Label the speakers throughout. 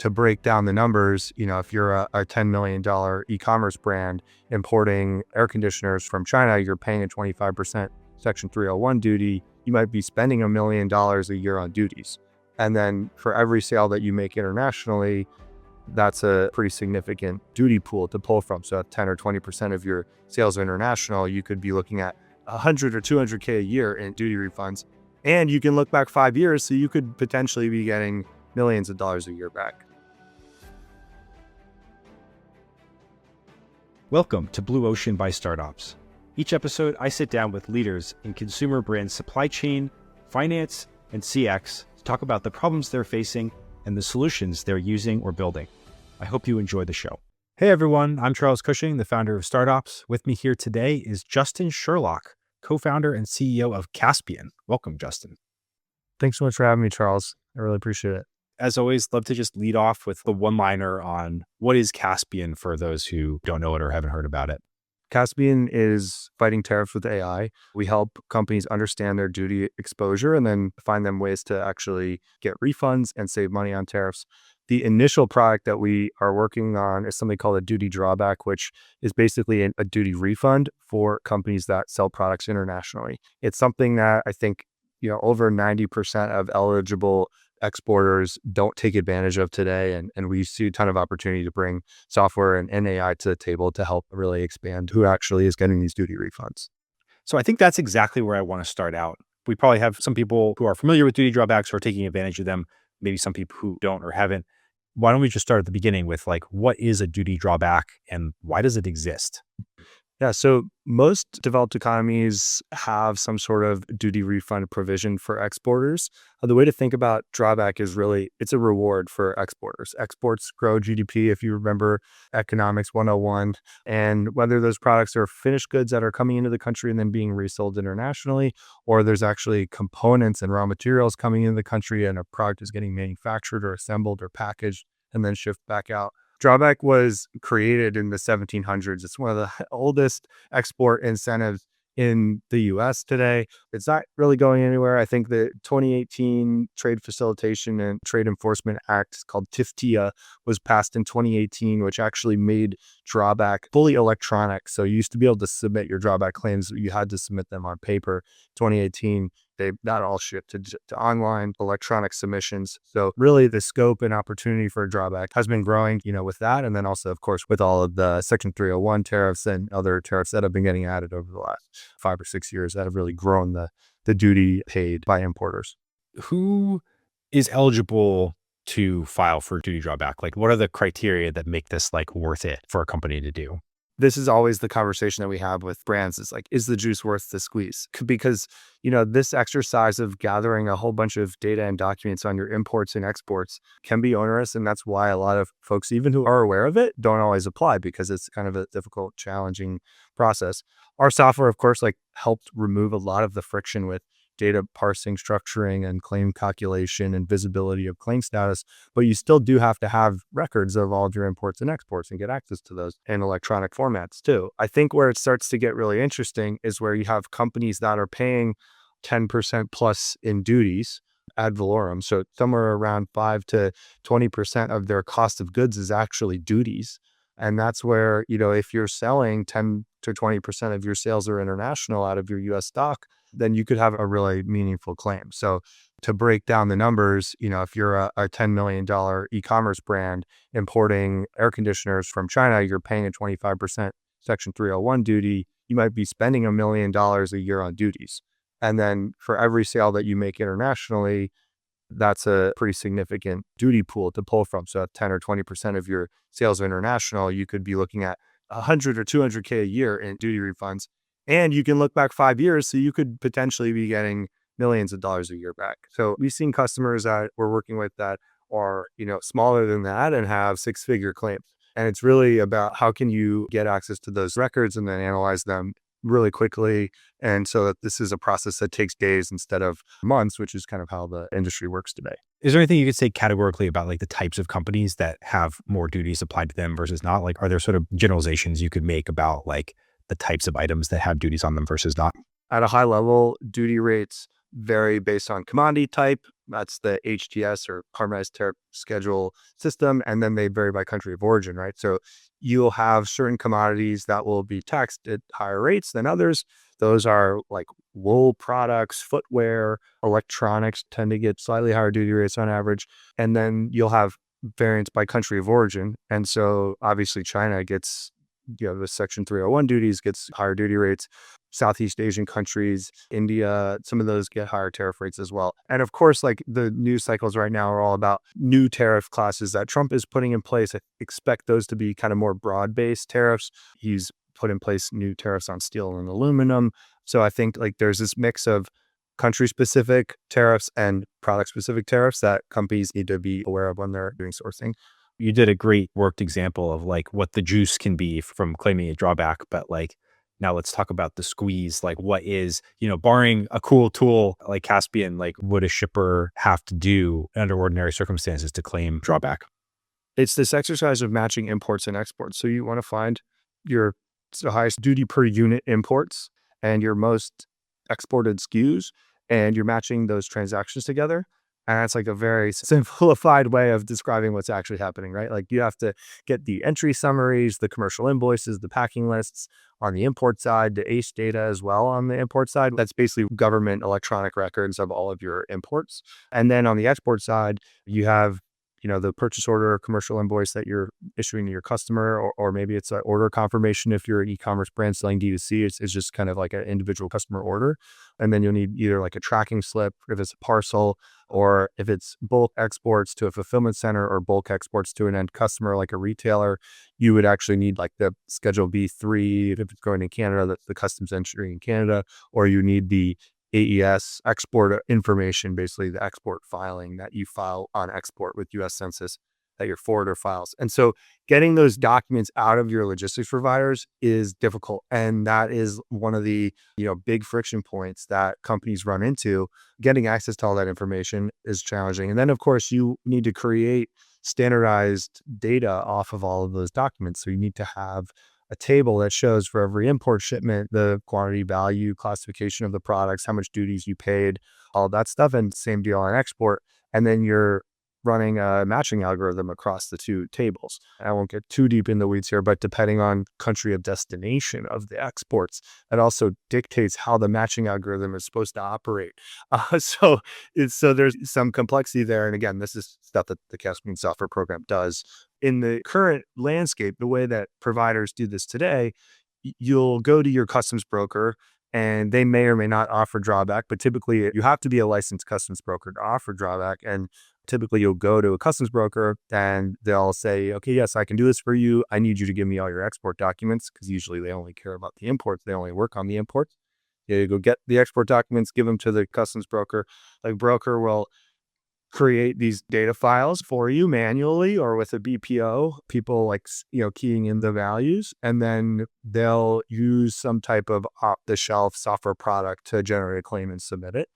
Speaker 1: to break down the numbers, if you're a $10 million e-commerce brand importing air conditioners from China, you're paying a 25% Section 301 duty. You might be spending $1 million a year on duties. And then for every sale that you make internationally, that's a pretty significant duty pool to pull from. So if 10 or 20% of your sales are international, you could be looking at 100 or 200K a year in duty refunds. And you can look back 5 years, so you could potentially be getting millions of dollars a year back.
Speaker 2: Welcome to Blue Ocean by StartOps. Each episode, I sit down with leaders in consumer brand supply chain, finance, and CX to talk about the problems they're facing and the solutions they're using or building. I hope you enjoy the show. Hey everyone, I'm Charles Cushing, the founder of StartOps. With me here today is Justin Sherlock, co-founder and CEO of Caspian. Welcome, Justin.
Speaker 1: Thanks so much for having me, Charles. I really appreciate it.
Speaker 2: As always, love to just lead off with the one-liner on what is Caspian for those who don't know it or haven't heard about it.
Speaker 1: Caspian is fighting tariffs with AI. We help companies understand their duty exposure and then find them ways to actually get refunds and save money on tariffs. The initial product that we are working on is something called a duty drawback, which is basically a duty refund for companies that sell products internationally. It's something that I think, over 90% of eligible exporters don't take advantage of today. And we see a ton of opportunity to bring software and AI to the table to help really expand who actually is getting these duty refunds.
Speaker 2: So I think that's exactly where I want to start out. We probably have some people who are familiar with duty drawbacks or taking advantage of them, maybe some people who don't or haven't. Why don't we just start at the beginning with what is a duty drawback and why does it exist?
Speaker 1: Yeah, so most developed economies have some sort of duty refund provision for exporters. The way to think about drawback is really, it's a reward for exporters. Exports grow GDP, if you remember Economics 101, and whether those products are finished goods that are coming into the country and then being resold internationally, or there's actually components and raw materials coming into the country and a product is getting manufactured or assembled or packaged and then shipped back out. Drawback was created in the 1700s. It's one of the oldest export incentives in the US today. It's not really going anywhere. I think the 2018 Trade Facilitation and Trade Enforcement Act, called TIFTIA, was passed in 2018, which actually made drawback fully electronic. So you used to be able to submit your drawback claims. You had to submit them on paper. 2018, they not all shipped to online electronic submissions. So really the scope and opportunity for a drawback has been growing, with that. And then also, of course, with all of the Section 301 tariffs and other tariffs that have been getting added over the last 5 or 6 years that have really grown the duty paid by importers.
Speaker 2: Who is eligible to file for duty drawback? What are the criteria that make this worth it for a company to do?
Speaker 1: This is always the conversation that we have with brands. Is is the juice worth the squeeze? Because, this exercise of gathering a whole bunch of data and documents on your imports and exports can be onerous. And that's why a lot of folks, even who are aware of it, don't always apply because it's kind of a difficult, challenging process. Our software, of course, helped remove a lot of the friction with data parsing, structuring, and claim calculation and visibility of claim status. But you still do have to have records of all of your imports and exports and get access to those in electronic formats too. I think where it starts to get really interesting is where you have companies that are paying 10% plus in duties ad valorem. So somewhere around 5 to 20% of their cost of goods is actually duties. And that's where, if you're selling 10 to 20% of your sales are international out of your US stock, then you could have a really meaningful claim. So to break down the numbers, if you're a $10 million e-commerce brand importing air conditioners from China, you're paying a 25% Section 301 duty. You might be spending $1 million a year on duties. And then for every sale that you make internationally, that's a pretty significant duty pool to pull from. So if 10 or 20% of your sales are international, you could be looking at 100 or 200K a year in duty refunds. And you can look back 5 years, so you could potentially be getting millions of dollars a year back. So we've seen customers that we're working with that are, smaller than that and have 6-figure claims. And it's really about how can you get access to those records and then analyze them really quickly. And so that this is a process that takes days instead of months, which is kind of how the industry works today.
Speaker 2: Is there anything you could say categorically about the types of companies that have more duties applied to them versus not? Are there sort of generalizations you could make about the types of items that have duties on them versus not?
Speaker 1: At a high level, duty rates vary based on commodity type. That's the HTS or Harmonized Tariff Schedule system. And then they vary by country of origin, right? So you'll have certain commodities that will be taxed at higher rates than others. Those are like wool products, footwear, electronics tend to get slightly higher duty rates on average. And then you'll have variance by country of origin. And so obviously China gets, the Section 301 duties gets higher duty rates. Southeast Asian countries, India, some of those get higher tariff rates as well. And of course, like the news cycles right now are all about new tariff classes that Trump is putting in place. I expect those to be kind of more broad-based tariffs. He's put in place new tariffs on steel and aluminum. So I think like there's this mix of country-specific tariffs and product-specific tariffs that companies need to be aware of when they're doing sourcing.
Speaker 2: You did a great worked example of like what the juice can be from claiming a drawback, but like now let's talk about the squeeze. Like what is, barring a cool tool like Caspian, like would a shipper have to do under ordinary circumstances to claim drawback?
Speaker 1: It's this exercise of matching imports and exports. So you want to find your highest duty per unit imports and your most exported SKUs, and you're matching those transactions together. And that's like a very simplified way of describing what's actually happening, right? Like you have to get the entry summaries, the commercial invoices, the packing lists on the import side, the ACE data as well on the import side. That's basically government electronic records of all of your imports. And then on the export side, you have the purchase order or commercial invoice that you're issuing to your customer, or maybe it's an order confirmation if you're an e-commerce brand selling D2C. It's just kind of like an individual customer order. And then you'll need either like a tracking slip if it's a parcel, or if it's bulk exports to a fulfillment center or bulk exports to an end customer like a retailer, you would actually need like the Schedule B3 if it's going to Canada, that's the customs entry in Canada, or you need the AES export information, basically the export filing that you file on export with US Census that your forwarder files. And so getting those documents out of your logistics providers is difficult. And that is one of the, big friction points that companies run into. Getting access to all that information is challenging. And then of course you need to create standardized data off of all of those documents. So you need to have a table that shows for every import shipment, the quantity, value, classification of the products, how much duties you paid, all that stuff, and same deal on export. And then you're running a matching algorithm across the two tables. I won't get too deep in the weeds here, but depending on country of destination of the exports, that also dictates how the matching algorithm is supposed to operate. So there's some complexity there. And again, this is stuff that the Caspian software program does. In the current landscape, the way that providers do this today, you'll go to your customs broker and they may or may not offer drawback, but typically you have to be a licensed customs broker to offer drawback. And typically you'll go to a customs broker and they'll say, okay, yes, I can do this for you. I need you to give me all your export documents, because usually they only care about the imports. They only work on the imports. You go get the export documents, give them to the customs broker. The broker will create these data files for you manually or with a BPO, people like, keying in the values, and then they'll use some type of off-the-shelf software product to generate a claim and submit it.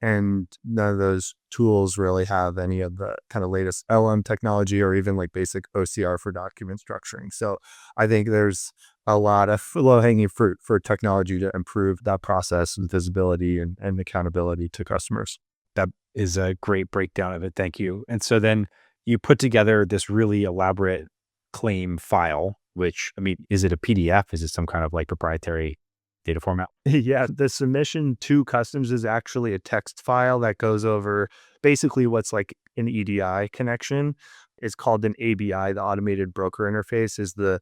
Speaker 1: And none of those tools really have any of the kind of latest LM technology or even like basic OCR for document structuring. So I think there's a lot of low-hanging fruit for technology to improve that process and visibility and accountability to customers.
Speaker 2: That is a great breakdown of it. Thank you. And so then you put together this really elaborate claim file, which, is it a PDF? Is it some kind of like proprietary data format?
Speaker 1: Yeah, the submission to customs is actually a text file that goes over basically what's like an EDI connection. It's called an ABI, the automated broker interface, is the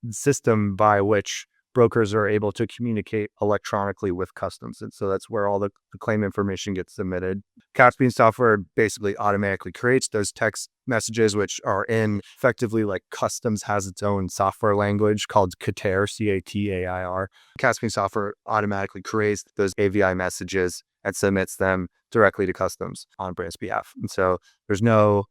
Speaker 1: system by which brokers are able to communicate electronically with customs. And so that's where all the claim information gets submitted. Caspian software basically automatically creates those text messages, which are in effectively like customs has its own software language called CATAIR, CATAIR. Caspian software automatically creates those AVI messages and submits them directly to customs on brand's behalf. And so there's no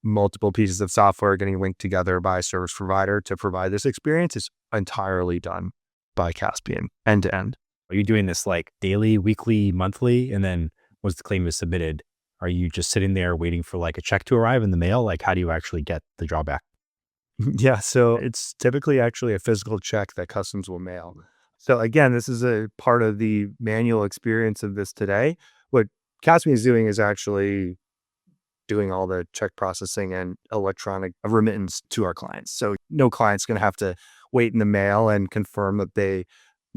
Speaker 1: multiple pieces of software getting linked together by a service provider to provide this experience. Is entirely done by Caspian end to end.
Speaker 2: Are you doing this like daily, weekly, monthly? And then once the claim is submitted, are you just sitting there waiting for like a check to arrive in the mail? Like, how do you actually get the drawback?
Speaker 1: Yeah, so it's typically actually a physical check that customs will mail. So again, this is a part of the manual experience of this today. What Caspian is doing is actually doing all the check processing and electronic remittance to our clients. So no client's going to have to wait in the mail and confirm that they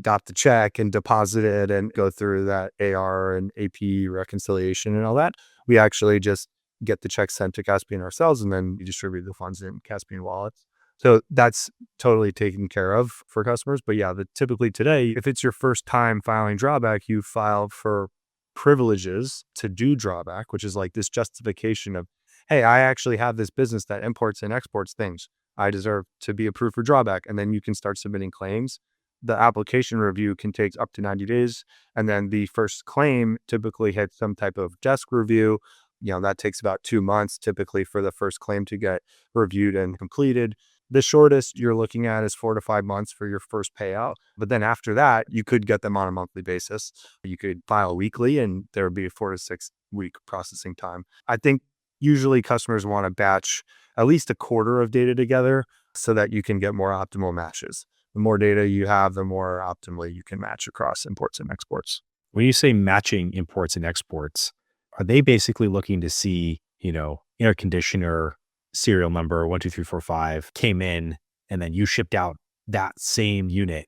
Speaker 1: got the check and deposit it and go through that AR and AP reconciliation and all that. We actually just get the check sent to Caspian ourselves, and then we distribute the funds in Caspian wallets. So that's totally taken care of for customers. But yeah, typically today, if it's your first time filing drawback, you file for privileges to do drawback, which is like this justification of, hey, I actually have this business that imports and exports things. I deserve to be approved for drawback. And then you can start submitting claims. The application review can take up to 90 days. And then the first claim typically hits some type of desk review. That takes about 2 months typically for the first claim to get reviewed and completed. The shortest you're looking at is 4 to 5 months for your first payout. But then after that, you could get them on a monthly basis. You could file weekly, and there would be a 4 to 6 week processing time. I think usually customers want to batch at least a quarter of data together so that you can get more optimal matches. The more data you have, the more optimally you can match across imports and exports.
Speaker 2: When you say matching imports and exports, are they basically looking to see, air conditioner serial number 12345 came in and then you shipped out that same unit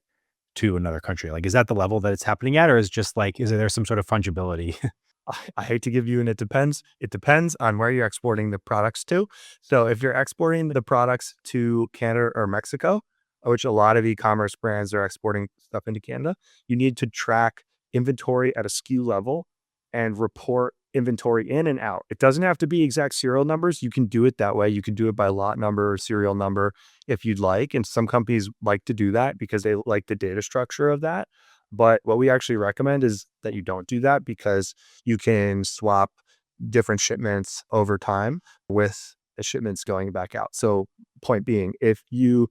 Speaker 2: to another country? Like, is that the level that it's happening at? Or is just like, is there some sort of fungibility?
Speaker 1: I hate to give you an it depends. It depends on where you're exporting the products to. So if you're exporting the products to Canada or Mexico, which a lot of e-commerce brands are exporting stuff into Canada, you need to track inventory at a SKU level and report inventory in and out. It doesn't have to be exact serial numbers. You can do it that way. You can do it by lot number or serial number if you'd like. And some companies like to do that because they like the data structure of that. But what we actually recommend is that you don't do that, because you can swap different shipments over time with the shipments going back out. So point being, if you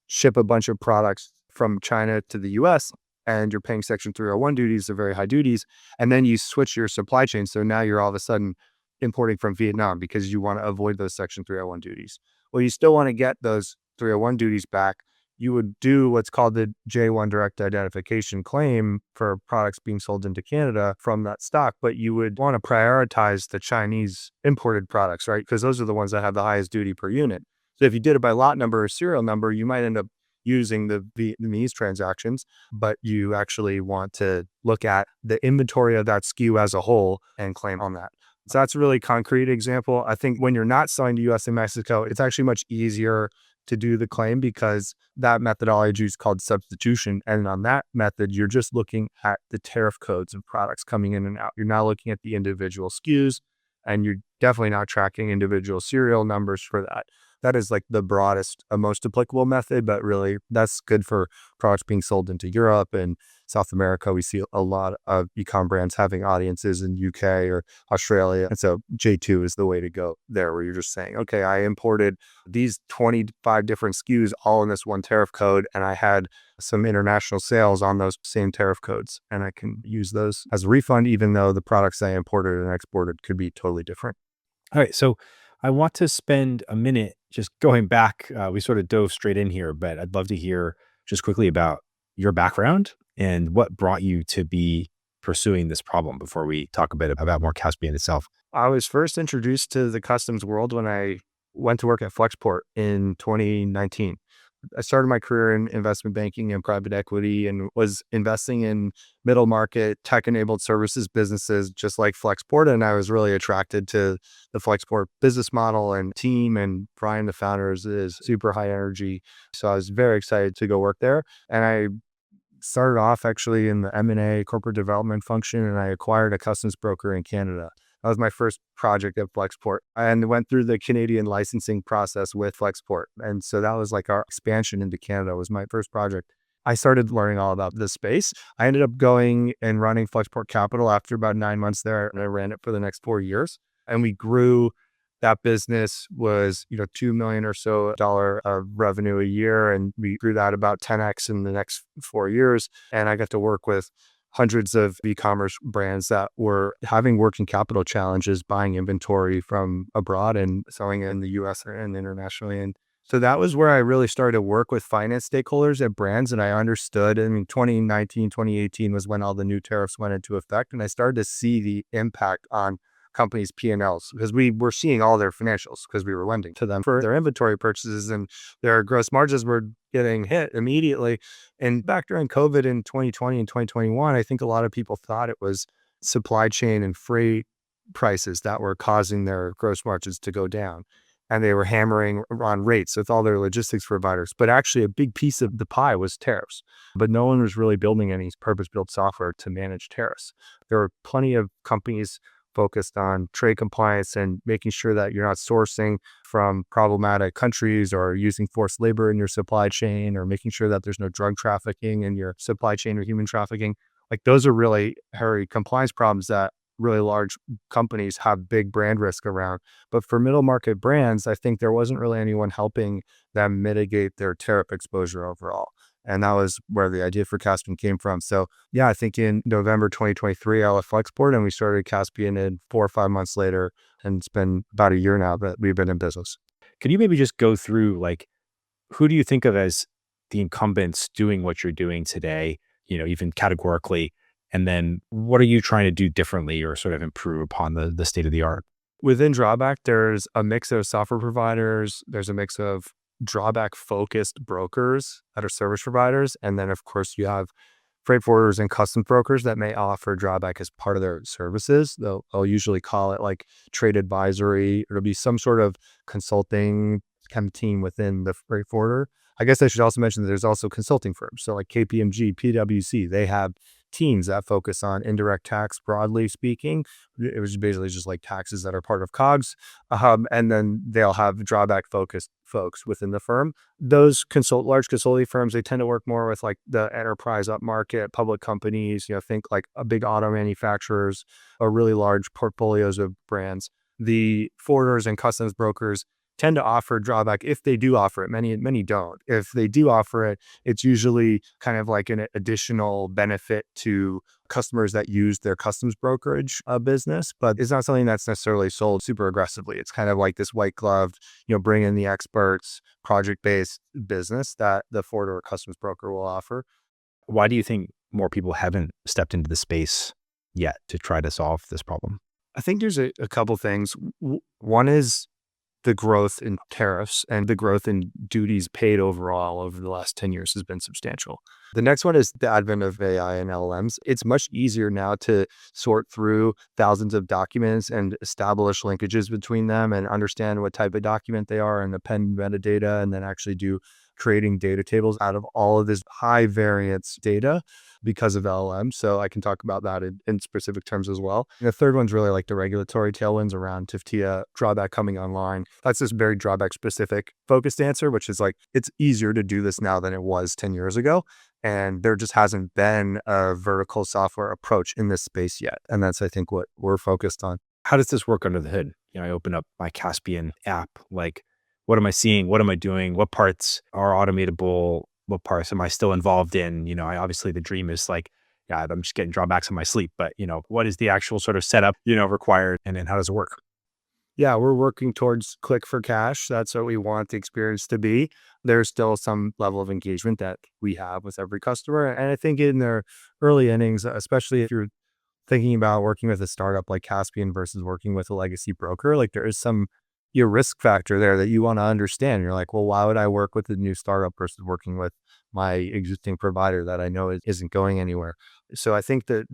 Speaker 1: ship a bunch of products from China to the US and you're paying Section 301 duties, they're very high duties, and then you switch your supply chain. So now you're all of a sudden importing from Vietnam because you want to avoid those Section 301 duties. Well, you still want to get those 301 duties back. You would do what's called the J1 direct identification claim for products being sold into Canada from that stock, but you would want to prioritize the Chinese imported products, right? Because those are the ones that have the highest duty per unit. So if you did it by lot number or serial number, you might end up using the Vietnamese transactions, but you actually want to look at the inventory of that SKU as a whole and claim on that. So that's a really concrete example. I think when you're not selling to US and Mexico, it's actually much easier to do the claim because that methodology is called substitution. And on that method, you're just looking at the tariff codes of products coming in and out. You're not looking at the individual SKUs, and you're definitely not tracking individual serial numbers for that. That is like the broadest, most applicable method, but really that's good for products being sold into Europe and South America. We see a lot of e-com brands having audiences in UK or Australia. And so J2 is the way to go there, where you're just saying, okay, I imported these 25 different SKUs all in this one tariff code, and I had some international sales on those same tariff codes, and I can use those as a refund, even though the products I imported and exported could be totally different.
Speaker 2: All right. So I want to spend a minute just going back. We sort of dove straight in here, but I'd love to hear just quickly about your background and what brought you to be pursuing this problem before we talk a bit about more Caspian itself.
Speaker 1: I was first introduced to the customs world when I went to work at Flexport in 2019. I started my career in investment banking and private equity and was investing in middle market tech-enabled services businesses just like Flexport. And I was really attracted to the Flexport business model and team. And Brian, the founders, is super high energy. So I was very excited to go work there. And I started off actually in the M&A corporate development function, and I acquired a customs broker in Canada. That was my first project at Flexport, and went through the Canadian licensing process with Flexport. And so that was like our expansion into Canada was my first project. I started learning all about this space. I ended up going and running Flexport Capital after about 9 months there, and I ran it for the next 4 years. And we grew. That business was, $2 million or so of revenue a year. And we grew that about 10x in the next 4 years. And I got to work with hundreds of e-commerce brands that were having working capital challenges, buying inventory from abroad and selling it in the US and internationally. And So that was where I really started to work with finance stakeholders at brands, and I understood. I mean, 2019, 2018 was when all the new tariffs went into effect, and I started to see the impact on companies' P&Ls because we were seeing all their financials because we were lending to them for their inventory purchases, and their gross margins were getting hit immediately. And back during COVID in 2020 and 2021, I think a lot of people thought it was supply chain and freight prices that were causing their gross margins to go down. And they were hammering on rates with all their logistics providers. But actually, a big piece of the pie was tariffs. But no one was really building any purpose-built software to manage tariffs. There were plenty of companies focused on trade compliance and making sure that you're not sourcing from problematic countries or using forced labor in your supply chain or making sure that there's no drug trafficking in your supply chain or human trafficking. Like those are really hairy compliance problems that really large companies have big brand risk around. But for middle market brands, I think there wasn't really anyone helping them mitigate their tariff exposure overall. And that was where the idea for Caspian came from. So yeah, I think in November 2023, I left Flexport and we started Caspian in 4 or 5 months later. And it's been about a year now that we've been in business.
Speaker 2: Could you maybe just go through like who do you think of as the incumbents doing what you're doing today, even categorically? And then what are you trying to do differently or sort of improve upon the state of the art?
Speaker 1: Within Drawback, there's a mix of software providers. There's a mix of drawback focused brokers that are service providers. And then, of course, you have freight forwarders and custom brokers that may offer drawback as part of their services. They'll usually call it like trade advisory. It'll be some sort of consulting kind of team within the freight forwarder. I guess I should also mention that there's also consulting firms. So like KPMG, PwC, they have teams that focus on indirect tax, broadly speaking. It was basically just like taxes that are part of COGS. And then they'll have drawback focused folks within the firm. Those large consulting firms, they tend to work more with like the enterprise upmarket, public companies, think like a big auto manufacturers or really large portfolios of brands. The forwarders and customs brokers tend to offer drawback if they do offer it. Many don't. If they do offer it, it's usually kind of like an additional benefit to customers that use their customs brokerage business, but it's not something that's necessarily sold super aggressively. It's kind of like this white gloved, bring in the experts, project-based business that the forwarder or customs broker will offer.
Speaker 2: Why do you think more people haven't stepped into the space yet to try to solve this problem?
Speaker 1: I think there's a couple things. One is the growth in tariffs and the growth in duties paid overall over the last 10 years has been substantial. The next one is the advent of AI and LLMs. It's much easier now to sort through thousands of documents and establish linkages between them and understand what type of document they are and append metadata and then actually do creating data tables out of all of this high variance data because of LLM. So I can talk about that in specific terms as well. And the third one's really like the regulatory tailwinds around TIFTIA drawback coming online. That's this very drawback specific focused answer, which is like, it's easier to do this now than it was 10 years ago. And there just hasn't been a vertical software approach in this space yet. And that's, I think, what we're focused on.
Speaker 2: How does this work under the hood? I open up my Caspian app, like, what am I seeing? What am I doing? What parts are automatable? What parts am I still involved in? Obviously the dream is like, yeah, I'm just getting drawbacks in my sleep, but what is the actual sort of setup, required and then how does it work?
Speaker 1: Yeah, we're working towards click for cash. That's what we want the experience to be. There's still some level of engagement that we have with every customer. And I think in their early innings, especially if you're thinking about working with a startup like Caspian versus working with a legacy broker, like there is some your risk factor there that you want to understand. You're like, well, why would I work with a new startup versus working with my existing provider that I know isn't going anywhere? So I think that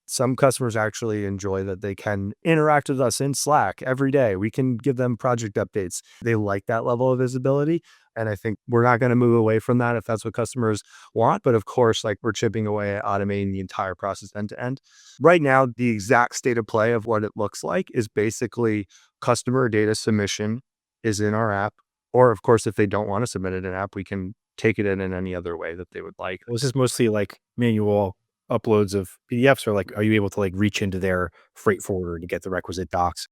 Speaker 1: some customers actually enjoy that they can interact with us in Slack every day. We can give them project updates. They like that level of visibility. And I think we're not going to move away from that if that's what customers want. But of course, like we're chipping away at automating the entire process end to end. Right now, the exact state of play of what it looks like is basically customer data submission is in our app. Or of course, if they don't want to submit it in an app, we can take it in any other way that they would like.
Speaker 2: Was this mostly like manual uploads of PDFs or like, are you able to like reach into their freight forwarder to get the requisite docs?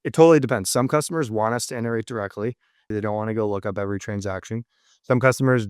Speaker 1: It totally depends. Some customers want us to integrate directly. They don't want to go look up every transaction. Some customers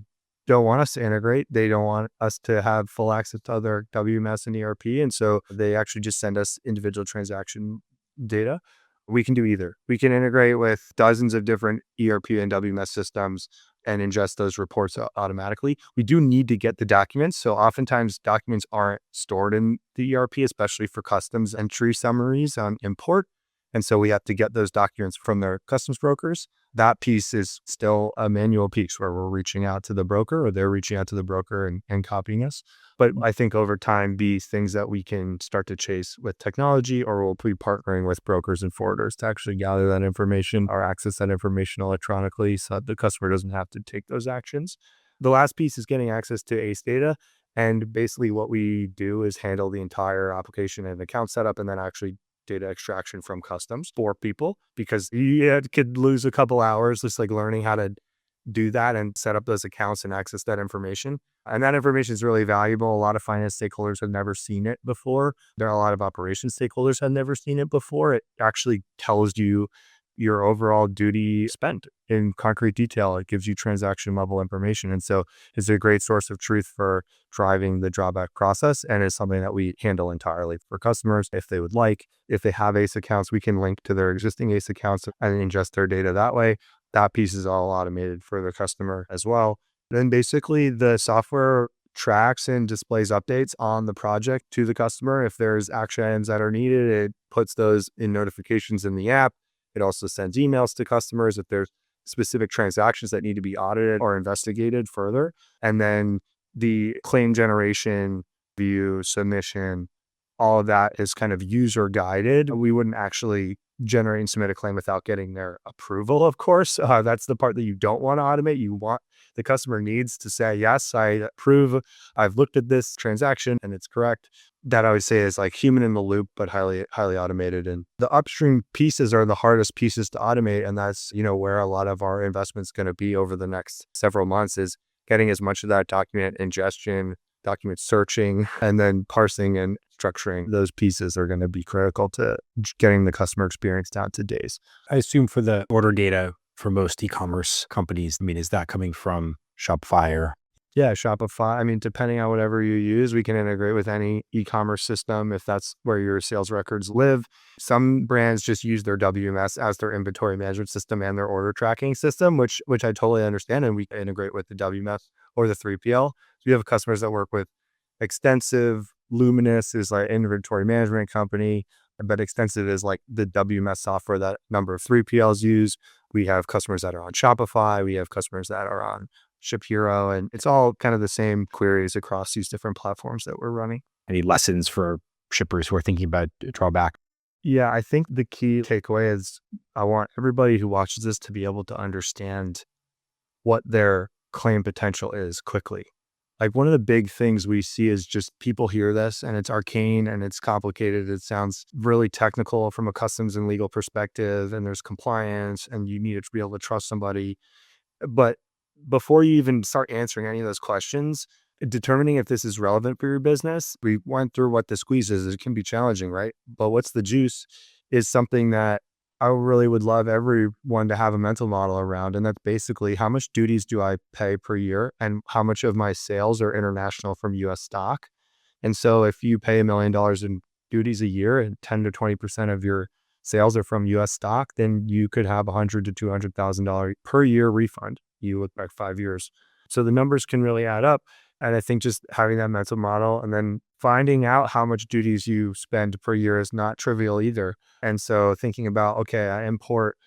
Speaker 1: don't want us to integrate. They don't want us to have full access to other WMS and ERP. And so they actually just send us individual transaction data. We can do either. We can integrate with dozens of different ERP and WMS systems and ingest those reports automatically. We do need to get the documents. So oftentimes documents aren't stored in the ERP, especially for customs entry summaries on import. And so we have to get those documents from their customs brokers. That piece is still a manual piece where we're reaching out to the broker or they're reaching out to the broker and copying us. But I think over time, be things that we can start to chase with technology, or we'll be partnering with brokers and forwarders to actually gather that information or access that information electronically so that the customer doesn't have to take those actions. The last piece is getting access to ACE data. And basically what we do is handle the entire application and account setup and then actually data extraction from customs for people, because you could lose a couple hours just like learning how to do that and set up those accounts and access that information. And that information is really valuable. A lot of finance stakeholders have never seen it before. There are a lot of operations stakeholders have never seen it before. It actually tells you your overall duty spent in concrete detail. It gives you transaction level information. And so it's a great source of truth for driving the drawback process. And it's something that we handle entirely for customers if they would like. If they have ACE accounts, we can link to their existing ACE accounts and ingest their data that way. That piece is all automated for the customer as well. Then basically the software tracks and displays updates on the project to the customer. If there's action items that are needed, it puts those in notifications in the app. It also sends emails to customers if there's specific transactions that need to be audited or investigated further. And then the claim generation, view, submission, all of that is kind of user guided. We wouldn't actually generate and submit a claim without getting their approval, of course. That's the part that you don't want to automate. You want the customer needs to say, yes, I approve. I've looked at this transaction and it's correct. That I would say is like human in the loop, but highly automated. And the upstream pieces are the hardest pieces to automate. And that's, where a lot of our investment's going to be over the next several months is getting as much of that document ingestion, document searching, and then parsing and structuring. Those pieces are going to be critical to getting the customer experience down to days.
Speaker 2: I assume for the order data for most e-commerce companies, is that coming from Shopify or?
Speaker 1: Yeah, Shopify. Depending on whatever you use, we can integrate with any e-commerce system if that's where your sales records live. Some brands just use their WMS as their inventory management system and their order tracking system, which I totally understand, and we integrate with the WMS or the 3PL. So we have customers that work with Extensive. Luminous is like inventory management company, but Extensive is like the WMS software that a number of 3PLs use. We have customers that are on Shopify. We have customers that are on Ship Hero, and it's all kind of the same queries across these different platforms that we're running.
Speaker 2: Any lessons for shippers who are thinking about drawback?
Speaker 1: Yeah, I think the key takeaway is I want everybody who watches this to be able to understand what their claim potential is quickly. Like one of the big things we see is just people hear this and it's arcane and it's complicated. It sounds really technical from a customs and legal perspective, and there's compliance and you need to be able to trust somebody. But before you even start answering any of those questions, determining if this is relevant for your business, we went through what the squeeze is. It can be challenging, right? But what's the juice is something that I really would love everyone to have a mental model around. And that's basically how much duties do I pay per year and how much of my sales are international from US stock. And so if you pay $1 million in duties a year and 10 to 20% of your sales are from US stock, then you could have $100,000 to $200,000 per year refund. You look back 5 years. So the numbers can really add up. And I think just having that mental model and then finding out how much duties you spend per year is not trivial either. And so thinking about, okay, I import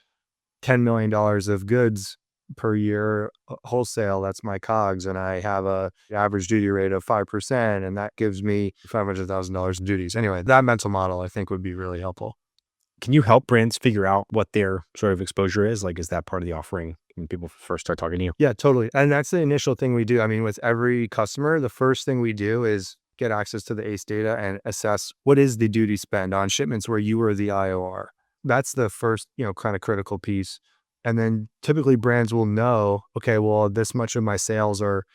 Speaker 1: $10 million of goods per year wholesale, that's my COGS, and I have a average duty rate of 5%, and that gives me $500,000 in duties. Anyway, that mental model I think would be really helpful.
Speaker 2: Can you help brands figure out what their sort of exposure is? Like, is that part of the offering when people first start talking to you?
Speaker 1: Yeah, totally. And that's the initial thing we do. With every customer, the first thing we do is get access to the ACE data and assess what is the duty spend on shipments where you were the IOR. That's the first, kind of critical piece. And then typically brands will know, okay, well, this much of my sales are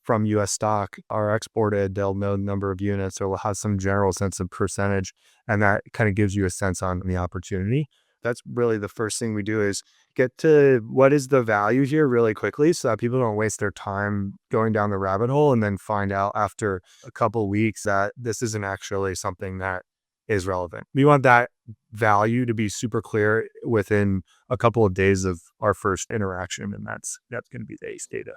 Speaker 1: from US stock are exported. They'll know the number of units, or will have some general sense of percentage. And that kind of gives you a sense on the opportunity. That's really the first thing we do is get to what is the value here really quickly so that people don't waste their time going down the rabbit hole and then find out after a couple of weeks that this isn't actually something that is relevant. We want that value to be super clear within a couple of days of our first interaction, and that's going to be the ACE data.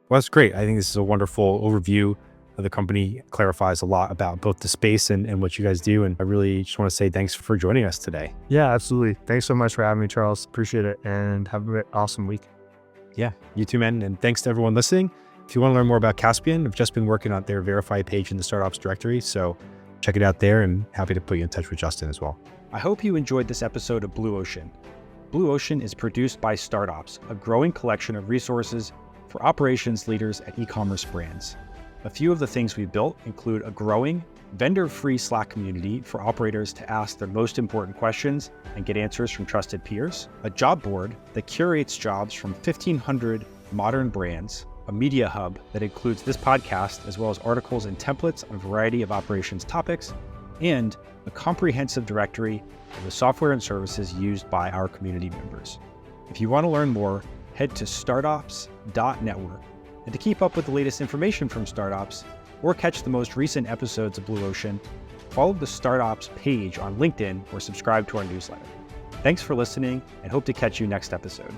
Speaker 2: Well, that's great. I think this is a wonderful overview of the company. It clarifies a lot about both the space and what you guys do. And I really just want to say thanks for joining us today.
Speaker 1: Yeah, absolutely. Thanks so much for having me, Charles. Appreciate it, and have an awesome week.
Speaker 2: Yeah, you too, man. And thanks to everyone listening. If you want to learn more about Caspian, I've just been working on their verified page in the StartOps Directory. So check it out there, and happy to put you in touch with Justin as well. I hope you enjoyed this episode of Blue Ocean. Blue Ocean is produced by StartOps, a growing collection of resources for operations leaders at e-commerce brands. A few of the things we built include a growing, vendor-free Slack community for operators to ask their most important questions and get answers from trusted peers, a job board that curates jobs from 1,500 modern brands, a media hub that includes this podcast, as well as articles and templates on a variety of operations topics, and a comprehensive directory of the software and services used by our community members. If you want to learn more, head to startops.network. And to keep up with the latest information from StartOps, or catch the most recent episodes of Blue Ocean, follow the StartOps page on LinkedIn or subscribe to our newsletter. Thanks for listening, and hope to catch you next episode.